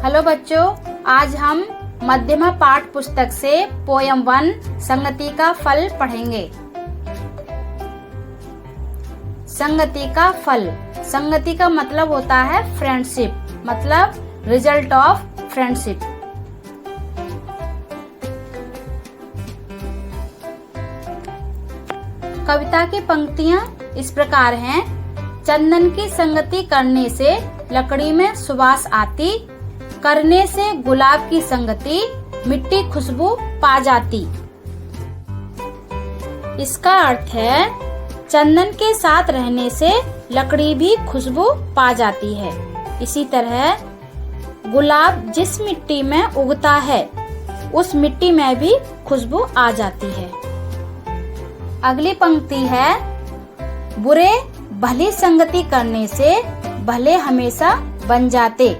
Hello बच्चों, आज हम मध्यमा पाठ पुस्तक से पोयम 1 संगति का फल पढ़ेंगे। संगति का फल। संगति का मतलब होता है फ्रेंडशिप, मतलब रिजल्ट ऑफ फ्रेंडशिप। कविता की पंक्तियां इस प्रकार हैं। चंदन की संगति करने से लकड़ी में सुवास आती, करने से गुलाब की संगति मिट्टी खुशबू पा जाती। इसका अर्थ है चंदन के साथ रहने से लकड़ी भी खुशबू पा जाती है। इसी तरह गुलाब जिस मिट्टी में उगता है उस मिट्टी में भी खुशबू आ जाती है। अगली पंक्ति है, बुरे भली संगति करने से भले हमेशा बन जाते,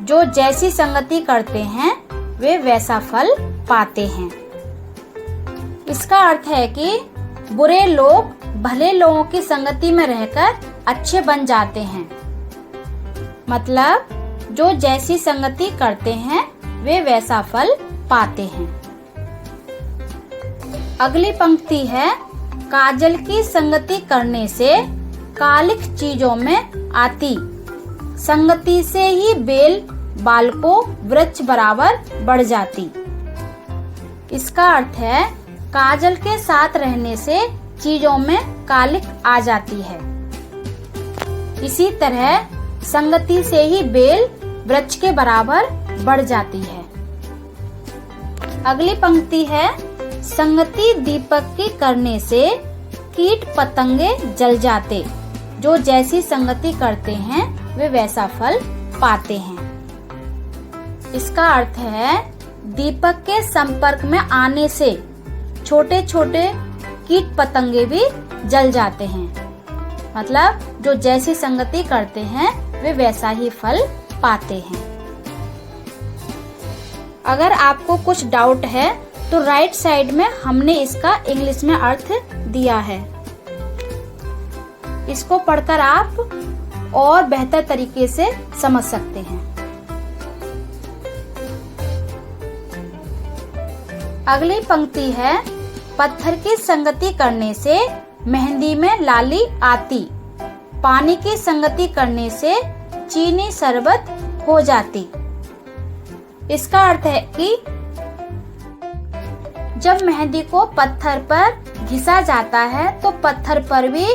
जो जैसी संगति करते हैं वे वैसा फल पाते हैं। इसका अर्थ है कि बुरे लोग भले लोगों की संगति में रहकर अच्छे बन जाते हैं, मतलब जो जैसी संगति करते हैं वे वैसा फल पाते हैं। अगली पंक्ति है, काजल की संगति करने से कालिख चीजों में आती, संगति से ही बेल बाल को वृक्ष बराबर बढ़ जाती। इसका अर्थ है काजल के साथ रहने से चीजों में कालिख आ जाती है। इसी तरह संगति से ही बेल वृक्ष के बराबर बढ़ जाती है। अगली पंक्ति है, संगति दीपक की करने से कीट पतंगे जल जाते, जो जैसी संगति करते हैं वे वैसा फल पाते हैं। इसका अर्थ है दीपक के संपर्क में आने से छोटे छोटे कीट पतंगे भी जल जाते हैं, मतलब जो जैसी संगति करते हैं वे वैसा ही फल पाते हैं। अगर आपको कुछ डाउट है तो राइट साइड में हमने इसका इंग्लिश में अर्थ दिया है। इसको पढ़कर आप और बेहतर तरीके से समझ सकते हैं। अगली पंक्ति है, पत्थर की संगति करने से मेहंदी में लाली आती, पानी की संगति करने से चीनी शरबत हो जाती। इसका अर्थ है कि जब मेहंदी को पत्थर पर घिसा जाता है तो पत्थर पर भी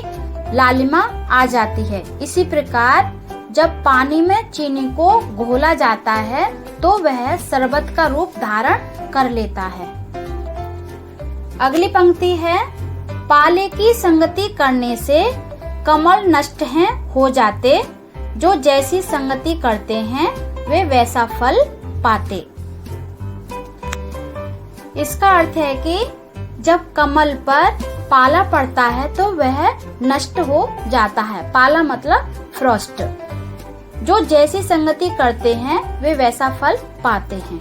लालिमा आ जाती है। इसी प्रकार जब पानी में चीनी को घोला जाता है तो वह शरबत का रूप धारण कर लेता है। अगली पंक्ति है, पाले की संगति करने से कमल नष्ट हैं हो जाते, जो जैसी संगति करते हैं वे वैसा फल पाते। इसका अर्थ है कि जब कमल पर पाला पड़ता है तो वह नष्ट हो जाता है। पाला मतलब फ्रॉस्ट। जो जैसी संगति करते हैं वे वैसा फल पाते हैं।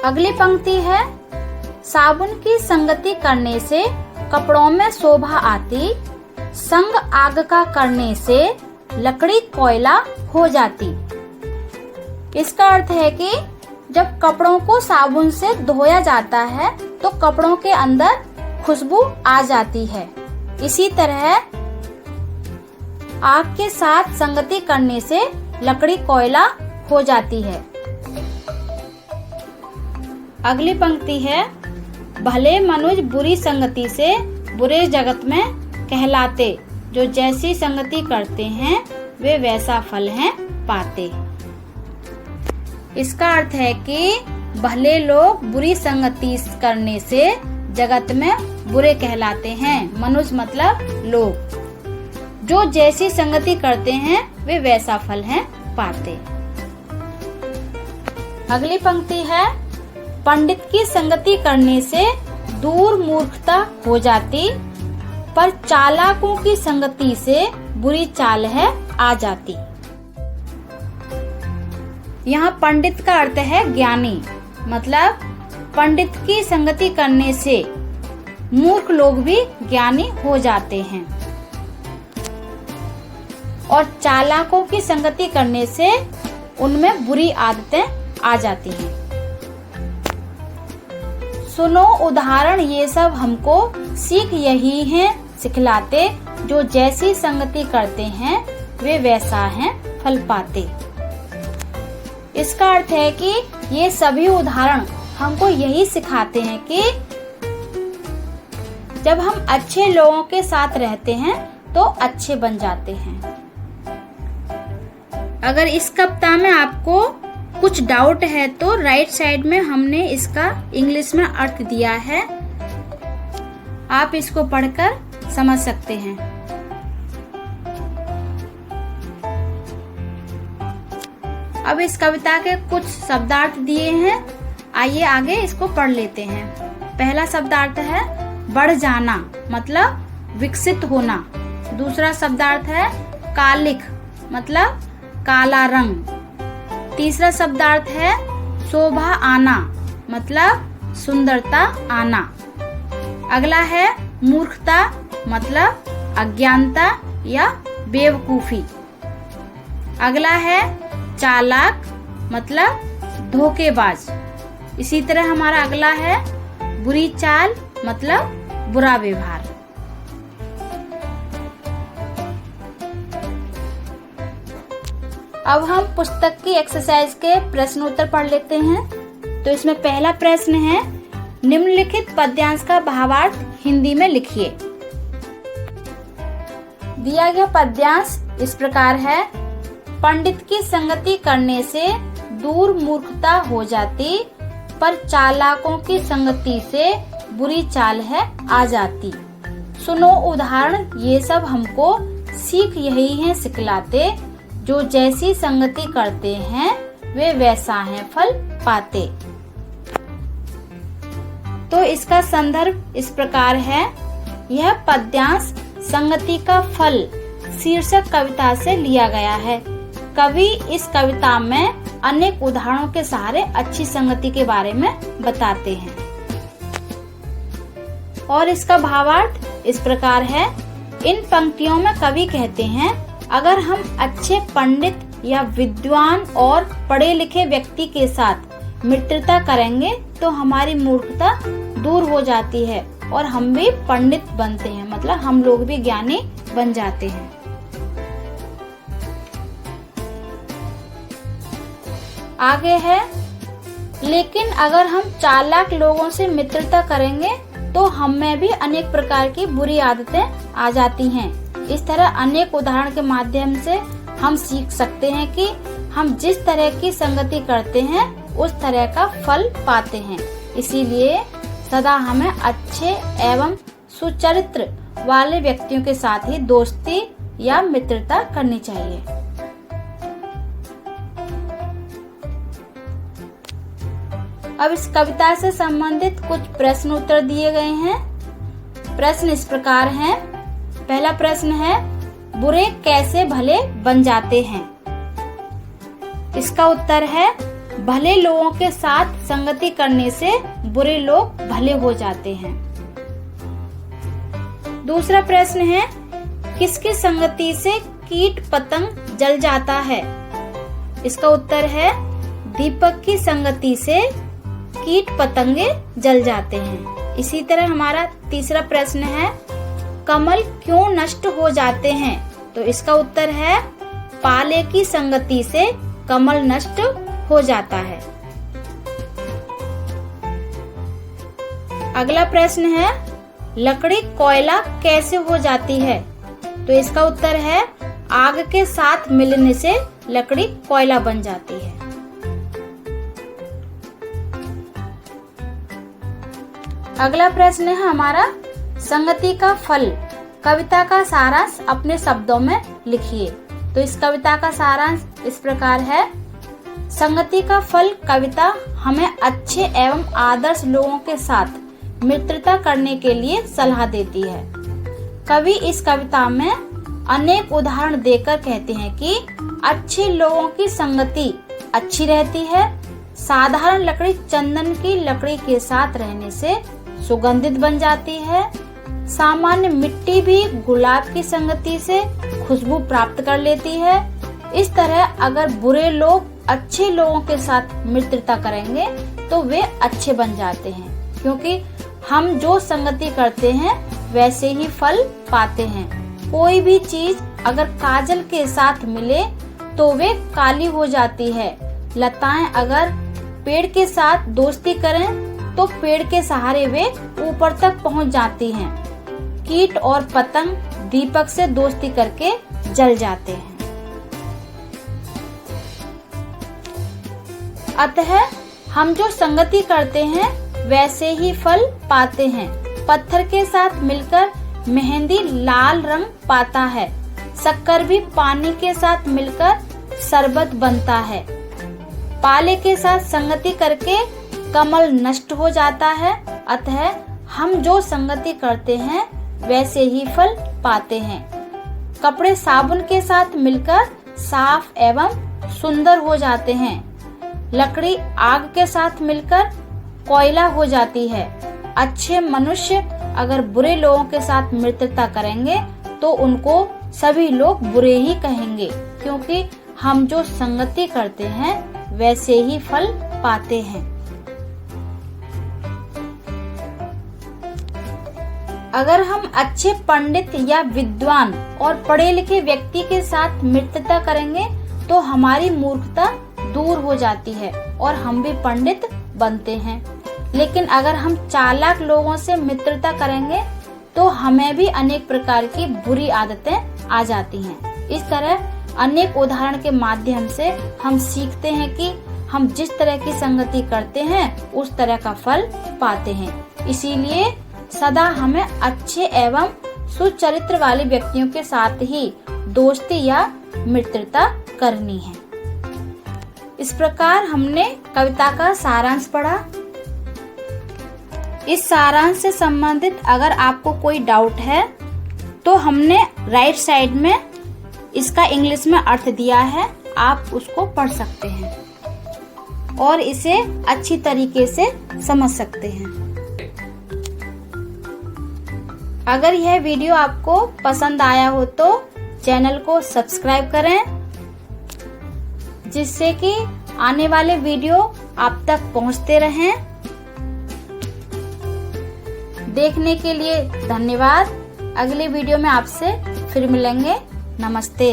अगली पंक्ति है, साबुन की संगति करने से कपड़ों में शोभा आती, संग आग का करने से लकड़ी कोयला हो जाती। इसका अर्थ है कि जब कपड़ों को साबुन से धोया जाता है तो कपड़ों के अंदर खुशबू आ जाती है। इसी तरह आग के साथ संगति करने से लकड़ी कोयला हो जाती है। अगली पंक्ति है, भले मनुज बुरी संगति से बुरे जगत में कहलाते, जो जैसी संगति करते हैं वे वैसा फल हैं पाते। इसका अर्थ है कि भले लोग बुरी संगति करने से जगत में बुरे कहलाते हैं। मनुष्य मतलब लोग। जो जैसी संगति करते हैं वे वैसा फल हैं पाते। अगली पंक्ति है, पंडित की संगति करने से दूर मूर्खता हो जाती, पर चालाकों की संगति से बुरी चाल है आ जाती। यहाँ पंडित का अर्थ है ज्ञानी, मतलब पंडित की संगति करने से मूर्ख लोग भी ज्ञानी हो जाते हैं। और चालाकों की संगति करने से उनमें बुरी आदतें आ जाती हैं। सुनो उदाहरण, ये सब हमको सीख यही है सिखलाते, जो जैसी संगति करते हैं वे वैसा हैं फल पाते। इसका अर्थ है कि ये सभी उदाहरण हमको यही सिखाते हैं कि जब हम अच्छे लोगों के साथ रहते हैं तो अच्छे बन जाते हैं। अगर इस कविता में आपको कुछ डाउट है तो राइट साइड में हमने इसका इंग्लिश में अर्थ दिया है, आप इसको पढ़कर समझ सकते हैं। अब इस कविता के कुछ शब्दार्थ दिए हैं, आइए आगे इसको पढ़ लेते हैं। पहला शब्दार्थ है बढ़ जाना, मतलब विकसित होना। दूसरा शब्दार्थ है कालिक, मतलब काला रंग। तीसरा शब्दार्थ है शोभा आना, मतलब सुंदरता आना। अगला है मूर्खता, मतलब अज्ञानता या बेवकूफी। अगला है चालाक, मतलब धोखेबाज। इसी तरह हमारा अगला है बुरी चाल, मतलब बुरा व्यवहार। अब हम पुस्तक की एक्सरसाइज के प्रश्न उत्तर पढ़ लेते हैं। तो इसमें पहला प्रश्न है, निम्नलिखित पद्यांश का भावार्थ हिंदी में लिखिए। दिया गया पद्यांश इस प्रकार है, पंडित की संगति करने से दूर मूर्खता हो जाती, पर चालाकों की संगति से बुरी चाल है आ जाती। सुनो उदाहरण, ये सब हमको सीख यही है सिखलाते, जो जैसी संगति करते हैं वे वैसा है फल पाते। तो इसका संदर्भ इस प्रकार है, यह पद्यांश संगति का फल शीर्षक कविता से लिया गया है। कवि इस कविता में अनेक उदाहरणों के सहारे अच्छी संगति के बारे में बताते हैं। और इसका भावार्थ इस प्रकार है, इन पंक्तियों में कवि कहते हैं, अगर हम अच्छे पंडित या विद्वान और पढ़े लिखे व्यक्ति के साथ मित्रता करेंगे तो हमारी मूर्खता दूर हो जाती है और हम भी पंडित बनते हैं, मतलब हम लोग भी ज्ञानी बन जाते हैं। आगे है, लेकिन अगर हम चालाक लोगों से मित्रता करेंगे तो हम में भी अनेक प्रकार की बुरी आदतें आ जाती हैं। इस तरह अनेक उदाहरण के माध्यम से हम सीख सकते हैं कि हम जिस तरह की संगति करते हैं उस तरह का फल पाते हैं। इसीलिए सदा हमें अच्छे एवं सुचरित्र वाले व्यक्तियों के साथ ही दोस्ती या मित्रता करनी चाहिए। अब इस कविता से संबंधित कुछ प्रश्न उत्तर दिए गए हैं। प्रश्न इस प्रकार हैं। पहला प्रश्न है, बुरे कैसे भले बन जाते हैं? इसका उत्तर है, भले लोगों के साथ संगति करने से बुरे लोग भले हो जाते हैं। दूसरा प्रश्न है, किसकी संगति से कीट पतंग जल जाता है? इसका उत्तर है, दीपक की संगति से कीट पतंगे जल जाते हैं। इसी तरह हमारा तीसरा प्रश्न है, कमल क्यों नष्ट हो जाते हैं? तो इसका उत्तर है, पाले की संगति से कमल नष्ट हो जाता है। अगला प्रश्न है, लकड़ी कोयला कैसे हो जाती है? तो इसका उत्तर है, आग के साथ मिलने से लकड़ी कोयला बन जाती है। अगला प्रश्न है हमारा, संगति का फल। कविता का सारांश अपने शब्दों में लिखिए। तो इस कविता का सारांश इस प्रकार है, संगति का फल कविता हमें अच्छे एवं आदर्श लोगों के साथ मित्रता करने के लिए सलाह देती है। कवि इस कविता में अनेक उदाहरण देकर कहते हैं कि अच्छे लोगों की संगति अच्छी रहती है। साधारण लकड़ी चंदन की लकड़ी के साथ रहने से सुगंधित बन जाती है। सामान्य मिट्टी भी गुलाब की संगति से खुशबू प्राप्त कर लेती है। इस तरह अगर बुरे लोग अच्छे लोगों के साथ मित्रता करेंगे तो वे अच्छे बन जाते हैं, क्योंकि हम जो संगति करते हैं वैसे ही फल पाते हैं। कोई भी चीज अगर काजल के साथ मिले तो वे काली हो जाती है। लताएं अगर पेड़ के साथ दोस्ती करें तो पेड़ के सहारे वे ऊपर तक पहुंच जाती हैं। कीट और पतंग दीपक से दोस्ती करके जल जाते हैं। अतः हम जो संगति करते हैं वैसे ही फल पाते हैं। पत्थर के साथ मिलकर मेहंदी लाल रंग पाता है। शक्कर भी पानी के साथ मिलकर शरबत बनता है। पाले के साथ संगति करके कमल नष्ट हो जाता है। अतः हम जो संगति करते हैं वैसे ही फल पाते हैं। कपड़े साबुन के साथ मिलकर साफ एवं सुंदर हो जाते हैं। लकड़ी आग के साथ मिलकर कोयला हो जाती है। अच्छे मनुष्य अगर बुरे लोगों के साथ मित्रता करेंगे तो उनको सभी लोग बुरे ही कहेंगे, क्योंकि हम जो संगति करते हैं वैसे ही फल पाते हैं। अगर हम अच्छे पंडित या विद्वान और पढ़े लिखे व्यक्ति के साथ मित्रता करेंगे तो हमारी मूर्खता दूर हो जाती है और हम भी पंडित बनते हैं। लेकिन अगर हम चालाक लोगों से मित्रता करेंगे तो हमें भी अनेक प्रकार की बुरी आदतें आ जाती हैं। इस तरह अनेक उदाहरण के माध्यम से हम सीखते हैं कि हम जिस तरह की संगति करते हैं उस तरह का फल पाते हैं। इसीलिए सदा हमें अच्छे एवं सुचरित्र वाले व्यक्तियों के साथ ही दोस्ती या मित्रता करनी है। इस प्रकार हमने कविता का सारांश पढ़ा। इस सारांश से संबंधित अगर आपको कोई डाउट है तो हमने राइट साइड में इसका इंग्लिश में अर्थ दिया है, आप उसको पढ़ सकते हैं और इसे अच्छी तरीके से समझ सकते हैं। अगर यह वीडियो आपको पसंद आया हो तो चैनल को सब्सक्राइब करें, जिससे कि आने वाले वीडियो आप तक पहुंचते रहें। देखने के लिए धन्यवाद। अगले वीडियो में आपसे फिर मिलेंगे। नमस्ते।